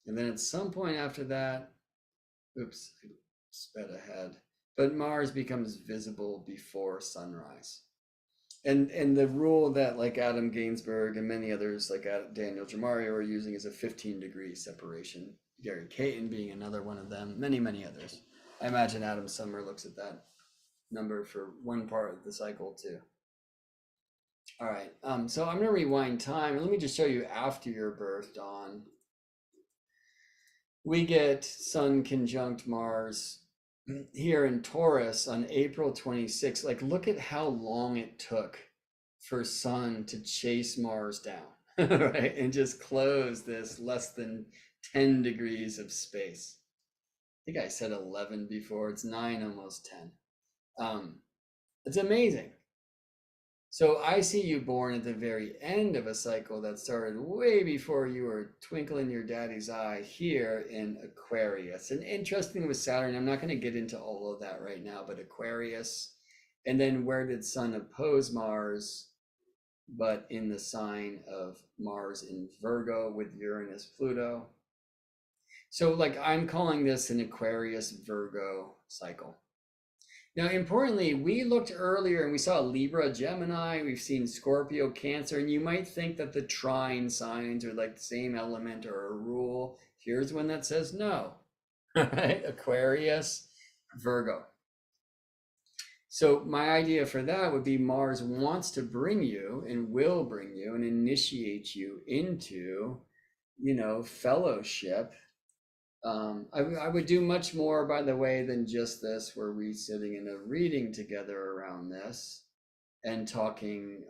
And then at some point after that, oops, I sped ahead. But Mars becomes visible before sunrise. And the rule that like Adam Gainsbourg and many others like Daniel Jamario are using is a 15-degree separation. Gary Caton being another one of them, many others. I imagine Adam Summer looks at that number for one part of the cycle too. All right, so I'm gonna rewind time. Let me just show you after your birth, Dawn. We get Sun conjunct Mars here in Taurus on April 26th. Like, look at how long it took for Sun to chase Mars down, right? And just close this less than 10 degrees of space. I think I said 11 before. It's 9, almost 10. It's amazing. So I see you born at the very end of a cycle that started way before you were twinkling your daddy's eye here in Aquarius. And interesting with Saturn, I'm not going to get into all of that right now, but Aquarius. And then where did Sun oppose Mars? But in the sign of Mars in Virgo with Uranus, Pluto. So like I'm calling this an Aquarius Virgo cycle. Now, importantly, we looked earlier and we saw Libra, Gemini, we've seen Scorpio, Cancer, and you might think that the trine signs are like the same element or a rule. Here's one that says no, right? Aquarius, Virgo. So my idea for that would be Mars wants to bring you and will bring you and initiate you into, you know, fellowship. I would do much more, by the way, than just this, where we sitting in a reading together around this and talking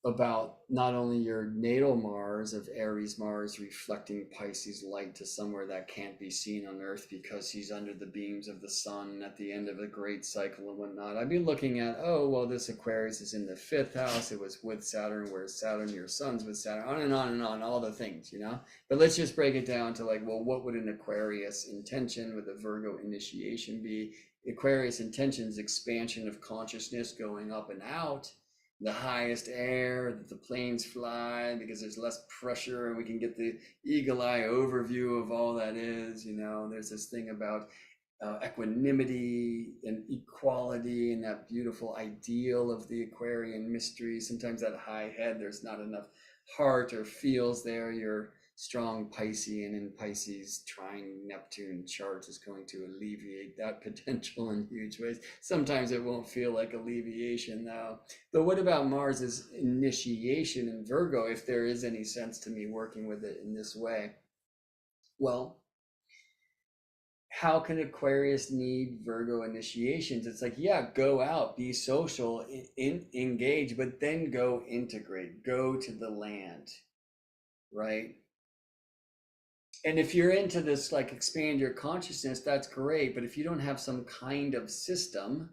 about not only your natal Mars of Aries Mars reflecting Pisces light to somewhere that can't be seen on Earth because he's under the beams of the sun at the end of a great cycle and whatnot. I'd be looking at, oh, well, this Aquarius is in the 5th house. It was with Saturn, whereas Saturn, your sun's with Saturn, on and on and on, all the things, you know? But let's just break it down to like, well, what would an Aquarius intention with a Virgo initiation be? Aquarius intention is expansion of consciousness going up and out. The highest air that the planes fly because there's less pressure and we can get the eagle eye overview of all that is, you know. There's this thing about equanimity and equality and that beautiful ideal of the Aquarian mystery. Sometimes that high head, there's not enough heart or feels there. You're strong Piscean, and Pisces trine Neptune chart is going to alleviate that potential in huge ways. Sometimes it won't feel like alleviation though. But what about Mars's initiation in Virgo, if there is any sense to me working with it in this way? Well, how can Aquarius need Virgo initiations? It's like, yeah, go out, be social, engage, but then go integrate, go to the land, right? And if you're into this, like expand your consciousness, that's great. But if you don't have some kind of system,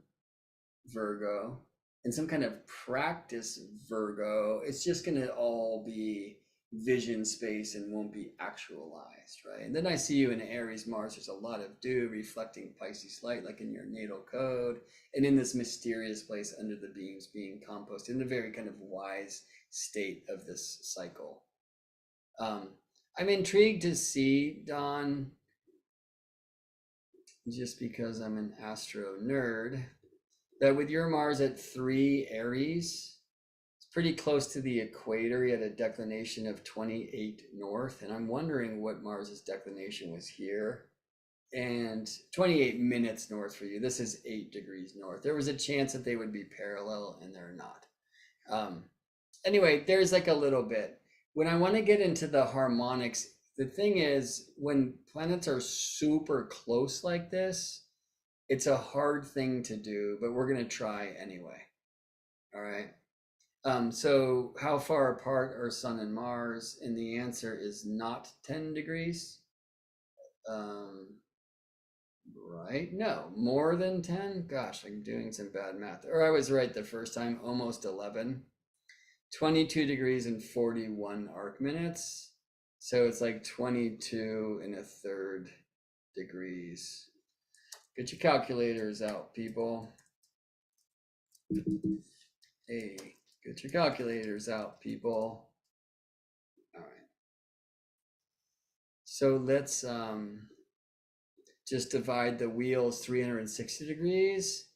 Virgo, and some kind of practice, Virgo, it's just going to all be vision space and won't be actualized, right? And then I see you in Aries Mars. There's a lot of dew reflecting Pisces light, like in your natal code, and in this mysterious place under the beams being composted in a very kind of wise state of this cycle. I'm intrigued to see, Don, just because I'm an astro nerd, that with your Mars at 3 Aries, pretty close to the equator. He had a declination of 28 north, and I'm wondering what Mars's declination was here. And 28 minutes north for you. This is 8 degrees north. There was a chance that they would be parallel, and they're not. Anyway, there's like a little bit. When I want to get into the harmonics, the thing is, when planets are super close like this, it's a hard thing to do, but we're going to try anyway. All right. So how far apart are Sun and Mars? And the answer is not 10 degrees. Right? No, more than 10? Gosh, I'm doing some bad math. Or I was right the first time, almost 11. 22 degrees and 41 arc minutes. So it's like 22 and a third degrees. Get your calculators out, people. Hey. Get your calculators out, people. All right. So let's just divide the wheels 360 degrees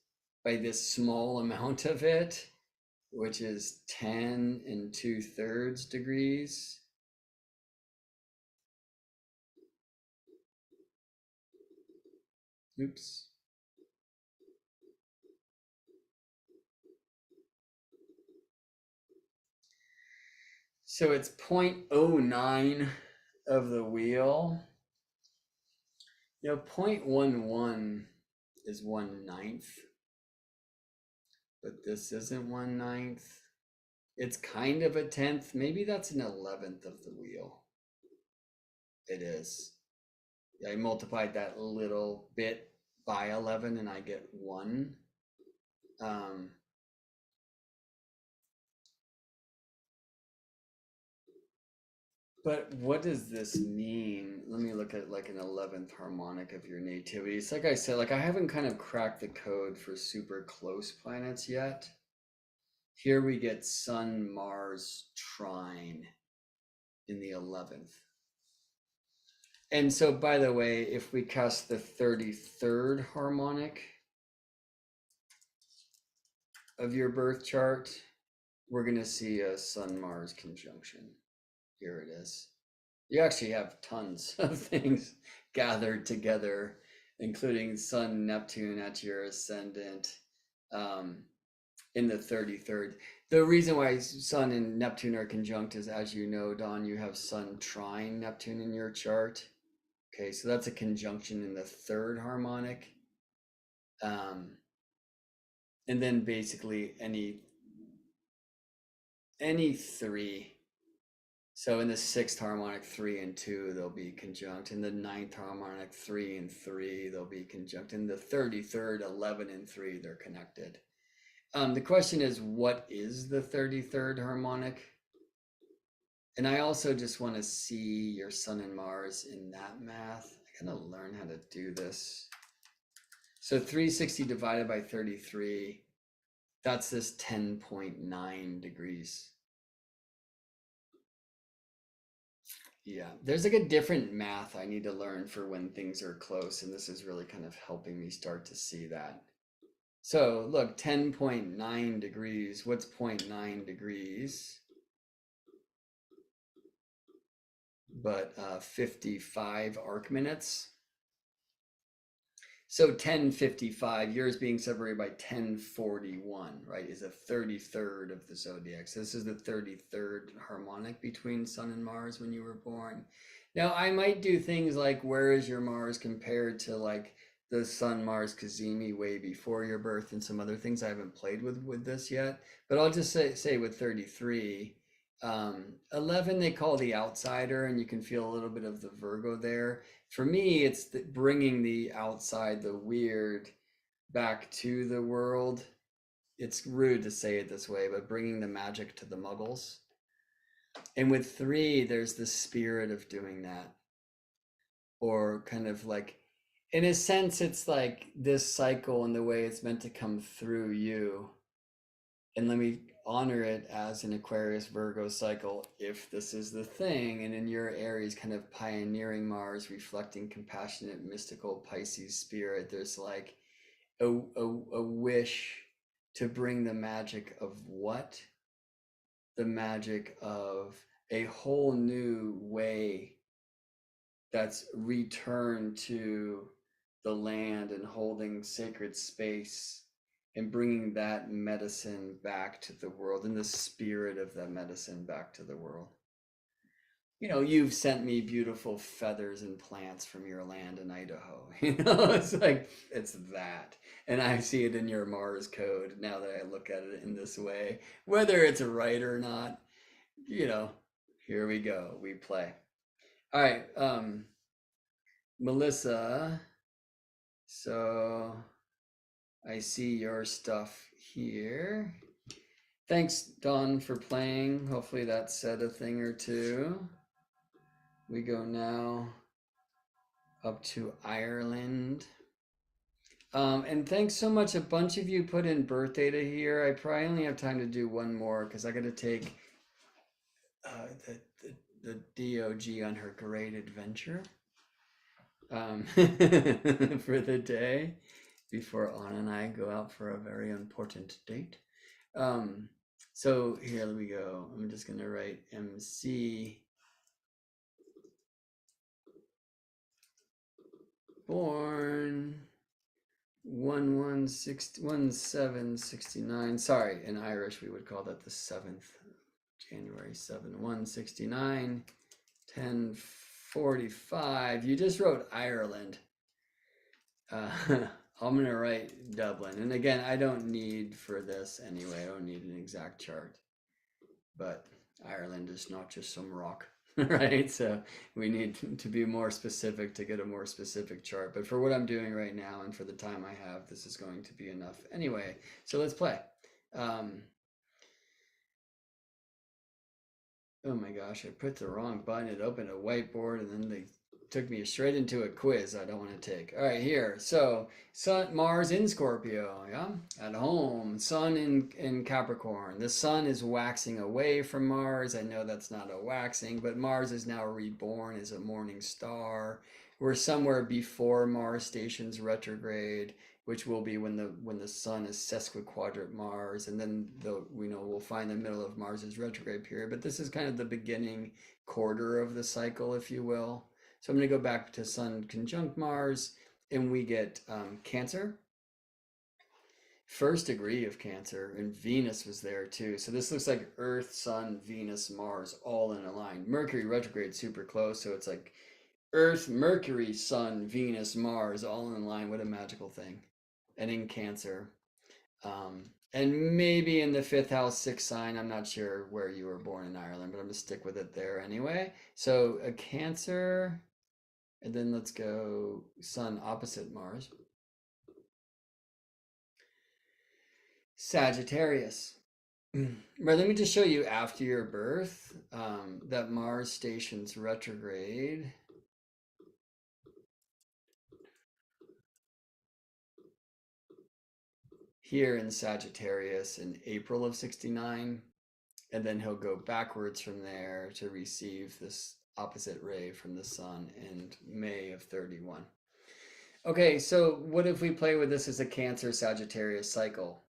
by this small amount of it, which is 10 and 2/3 degrees. Oops. So it's 0.09 of the wheel. 0.11 is 1/9, but this isn't 1/9. It's kind of a 10th. Maybe that's an 11th of the wheel. It is. I multiplied that little bit by 11 and I get 1. But what does this mean? Let me look at like an 11th harmonic of your nativity. It's like I said, like I haven't kind of cracked the code for super close planets yet. Here we get Sun, Mars, trine in the 11th. And so, by the way, if we cast the 33rd harmonic of your birth chart, we're going to see a Sun-Mars conjunction. Here it is. You actually have tons of things gathered together, including Sun, Neptune at your ascendant in the 33rd. The reason why Sun and Neptune are conjunct is, as you know, Don, you have Sun trine Neptune in your chart. Okay, so that's a conjunction in the 3rd harmonic. And then basically any 3. So in the 6th harmonic, 3 and 2, they'll be conjunct. In the 9th harmonic, 3 and 3, they'll be conjunct. In the 33rd, 11 and 3, they're connected. The question is, what is the 33rd harmonic? And I also just want to see your Sun and Mars in that math. I gotta learn how to do this. So 360 divided by 33, that's this 10.9 degrees. Yeah, there's like a different math I need to learn for when things are close, and this is really kind of helping me start to see that. So look, 10.9 degrees. What's 0.9 degrees? But 55 arc minutes. So 1055, yours being separated by 1041, right, is a 33rd of the zodiac. So this is the 33rd harmonic between Sun and Mars when you were born. Now, I might do things like, where is your Mars compared to like the Sun Mars Cazimi way before your birth, and some other things I haven't played with this yet. But I'll just say with 33, 11 they call the outsider, and you can feel a little bit of the Virgo there. For me, it's bringing the outside, the weird, back to the world. It's rude to say it this way, but bringing the magic to the muggles. And with 3, there's the spirit of doing that, or kind of like, in a sense, it's like this cycle and the way it's meant to come through you. And let me honor it as an Aquarius Virgo cycle, if this is the thing. And in your Aries, kind of pioneering Mars, reflecting compassionate, mystical Pisces spirit, there's like a wish to bring the magic of what? The magic of a whole new way that's returned to the land and holding sacred space and bringing that medicine back to the world and the spirit of that medicine back to the world. You know, you've sent me beautiful feathers and plants from your land in Idaho. You know, it's like, it's that. And I see it in your Mars code now that I look at it in this way. Whether it's right or not, you know, here we go. We play. All right. Melissa, so I see your stuff here. Thanks, Don, for playing. Hopefully that said a thing or two. We go now up to Ireland. And thanks so much. A bunch of you put in birth data here. I probably only have time to do one more because I got to take the DOG on her great adventure for the day before Anna and I go out for a very important date. So here we go. I'm just going to write MC born 1769. Sorry, in Irish we would call that the 7th January 7/1/69, 10:45. You just wrote Ireland. I'm gonna write Dublin, and again, I don't need for this anyway. I don't need an exact chart, but Ireland is not just some rock. Right, so we need to be more specific to get a more specific chart, but for what I'm doing right now and for the time I have, this is going to be enough anyway. So let's play. Oh my gosh, I put the wrong button. It opened a whiteboard and then they took me straight into a quiz I don't want to take. All right, here. So Sun, Mars in Scorpio, yeah, at home. Sun in Capricorn. The sun is waxing away from Mars. I know that's not a waxing, but Mars is now reborn as a morning star. We're somewhere before Mars stations retrograde, which will be when the sun is sesquiquadrant Mars, and then we'll find the middle of Mars's retrograde period. But this is kind of the beginning quarter of the cycle, if you will. So I'm going to go back to Sun conjunct Mars, and we get Cancer, first degree of Cancer, and Venus was there too. So this looks like Earth, Sun, Venus, Mars, all in a line. Mercury retrograde super close, so it's like Earth, Mercury, Sun, Venus, Mars, all in line. What a magical thing. And in Cancer. And maybe in the 5th house, 6th sign. I'm not sure where you were born in Ireland, but I'm going to stick with it there anyway. So a Cancer. And then let's go Sun opposite Mars. Sagittarius. But let me just show you after your birth that Mars stations retrograde. Here in Sagittarius in April of 69. And then he'll go backwards from there to receive this opposite ray from the sun in May of 31. Okay, so what if we play with this as a Cancer Sagittarius cycle?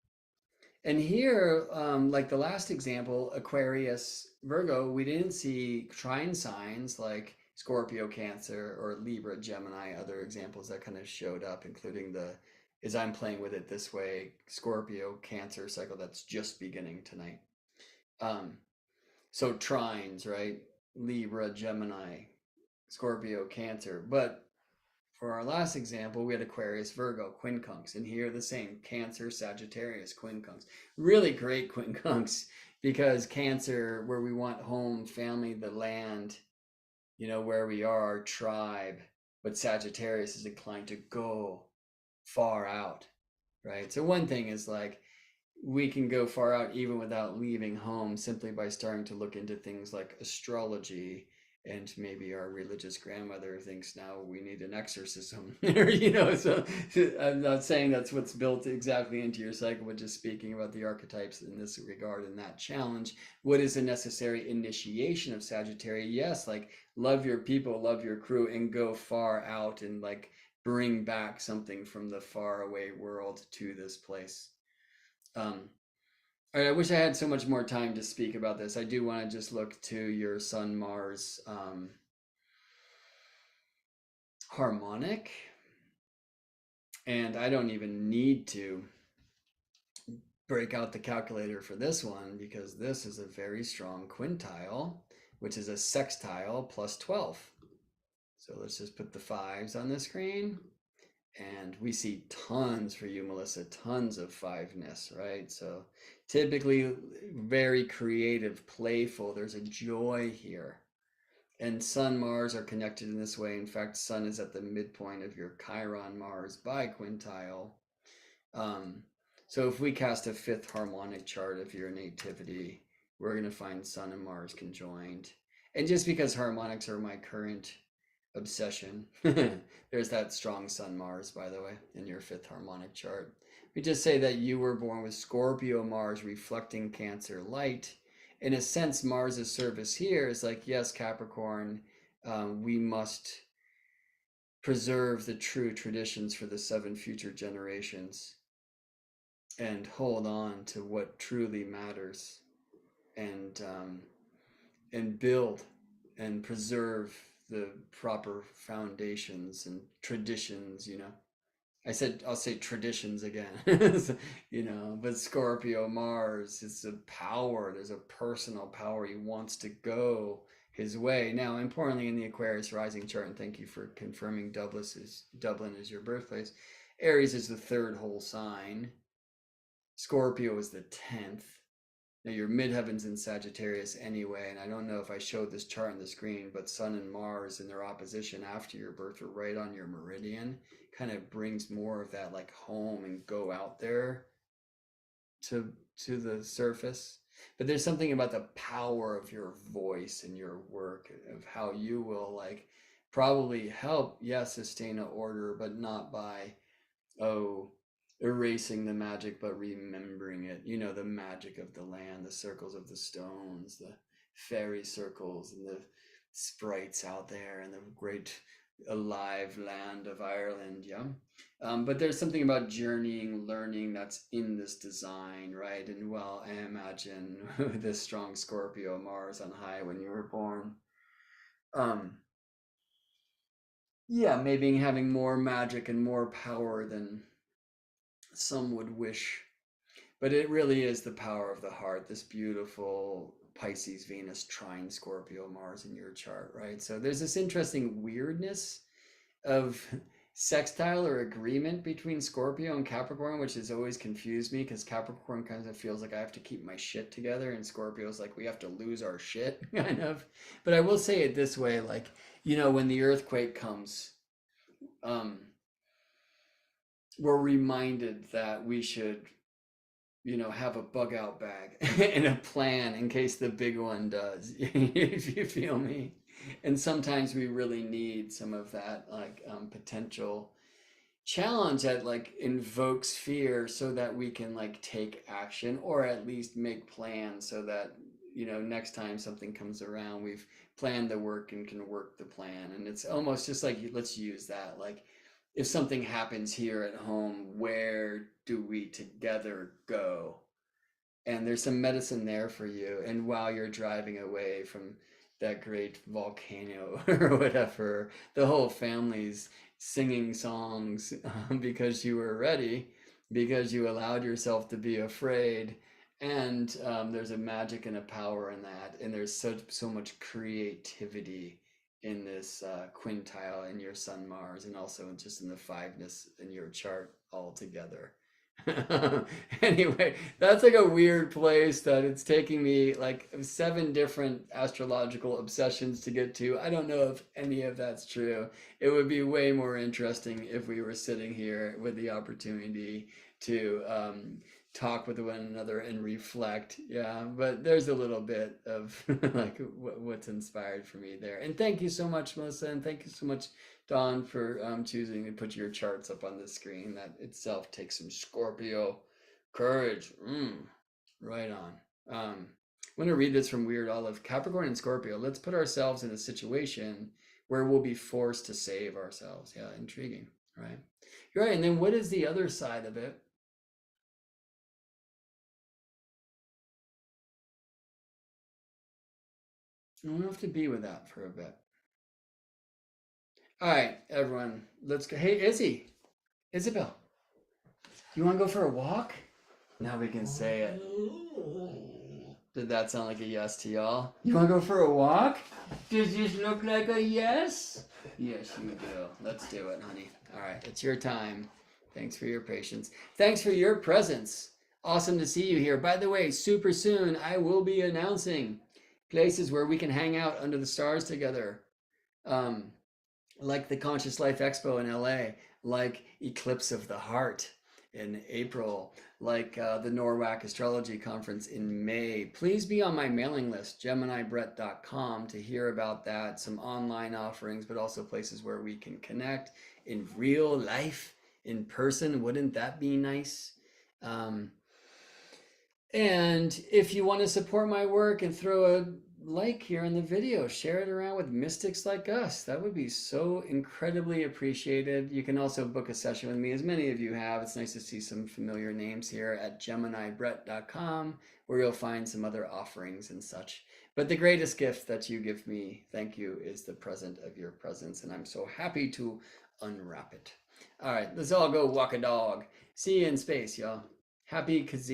And here, like the last example, Aquarius Virgo, we didn't see trine signs like Scorpio Cancer or Libra Gemini, other examples that kind of showed up, including as I'm playing with it this way, Scorpio Cancer cycle that's just beginning tonight. So trines, right? Libra, Gemini, Scorpio, Cancer. But for our last example, we had Aquarius, Virgo, quincunx. And here the same, Cancer, Sagittarius, quincunx. Really great quincunx because Cancer, where we want home, family, the land, where we are, our tribe. But Sagittarius is inclined to go far out, right? So one thing is like, we can go far out even without leaving home simply by starting to look into things like astrology. And maybe our religious grandmother thinks now we need an exorcism. So I'm not saying that's what's built exactly into your cycle, but just speaking about the archetypes in this regard and that challenge. What is a necessary initiation of Sagittarius? Yes, like love your people, love your crew, and go far out and like bring back something from the far away world to this place. Um, all right, I wish I had so much more time to speak about this. I do want to just look to your Sun Mars harmonic, and I don't even need to break out the calculator for this one because this is a very strong quintile, which is a sextile plus 12. So let's just put the fives on the screen. And we see tons for you, Melissa, tons of fiveness, right? So typically very creative, playful. There's a joy here. And Sun, Mars are connected in this way. In fact, Sun is at the midpoint of your Chiron Mars biquintile. So if we cast a fifth harmonic chart of your nativity, we're going to find Sun and Mars conjoined. And just because harmonics are my current obsession, there's that strong Sun Mars, by the way, in your fifth harmonic chart. We just say that you were born with Scorpio Mars reflecting Cancer light. In a sense, Mars's service here is like, yes, Capricorn, we must preserve the true traditions for the 7 future generations and hold on to what truly matters, and build and preserve the proper foundations and traditions. I'll say traditions again. But Scorpio Mars, it's a power. There's a personal power. He wants to go his way. Now, importantly, in the Aquarius rising chart, and thank you for confirming Dublin is your birthplace. Aries is the 3rd whole sign. Scorpio is the 10th. Now your midheaven's in Sagittarius anyway, and I don't know if I showed this chart on the screen, but Sun and Mars in their opposition after your birth are right on your meridian. Kind of brings more of that like home and go out there to the surface. But there's something about the power of your voice and your work, of how you will like probably help, yes, sustain an order, but not by erasing the magic, but remembering it. The magic of the land, the circles of the stones, the fairy circles, and the sprites out there, and the great alive land of Ireland. Yeah. But there's something about journeying, learning that's in this design, right? And well, I imagine this strong Scorpio Mars on high when you were born. Yeah, maybe having more magic and more power than some would wish. But it really is the power of the heart, this beautiful Pisces, Venus, trine Scorpio, Mars in your chart, right? So there's this interesting weirdness of sextile or agreement between Scorpio and Capricorn, which has always confused me because Capricorn kind of feels like I have to keep my shit together, and Scorpio's like we have to lose our shit, kind of. But I will say it this way, like, when the earthquake comes, we're reminded that we should have a bug out bag and a plan in case the big one does, if you feel me. And sometimes we really need some of that like potential challenge that like invokes fear so that we can like take action, or at least make plans so that next time something comes around, we've planned the work and can work the plan. And it's almost just like, let's use that, like if something happens here at home, where do we together go? And there's some medicine there for you. And while you're driving away from that great volcano or whatever, the whole family's singing songs because you were ready, because you allowed yourself to be afraid. And there's a magic and a power in that. And there's so much creativity in this quintile in your Sun Mars, and also just in the fiveness in your chart altogether. Anyway, that's like a weird place that it's taking me like 7 different astrological obsessions to get to. I don't know if any of that's true. It would be way more interesting if we were sitting here with the opportunity to talk with one another and reflect. Yeah, but there's a little bit of like what's inspired for me there. And thank you so much, Melissa, and thank you so much, Dawn, for choosing to put your charts up on the screen. That itself takes some Scorpio courage. Right on. I'm going to read this from Weird Olive. Capricorn and Scorpio. Let's put ourselves in a situation where we'll be forced to save ourselves. Yeah, intriguing. Right. Right. And then what is the other side of it? We'll have to be with that for a bit. All right, everyone. Let's go. Hey, Isabel, you want to go for a walk? Now we can say it. Did that sound like a yes to y'all? You want to go for a walk? Does this look like a yes? Yes, you do. Let's do it, honey. All right, it's your time. Thanks for your patience. Thanks for your presence. Awesome to see you here. By the way, super soon I will be announcing places where we can hang out under the stars together. Um, like the Conscious Life Expo in LA, like Eclipse of the Heart in April, like the Norwalk Astrology Conference in May. Please be on my mailing list, geminibrett.com, to hear about that, some online offerings, but also places where we can connect in real life, in person. Wouldn't that be nice? Um, and if you want to support my work and throw a like here in the video, share it around with mystics like us. That would be so incredibly appreciated. You can also book a session with me, as many of you have. It's nice to see some familiar names here at geminibrett.com, where you'll find some other offerings and such. But the greatest gift that you give me, thank you, is the present of your presence, and I'm so happy to unwrap it. All right, let's all go walk a dog. See you in space, y'all. Happy Kazimi.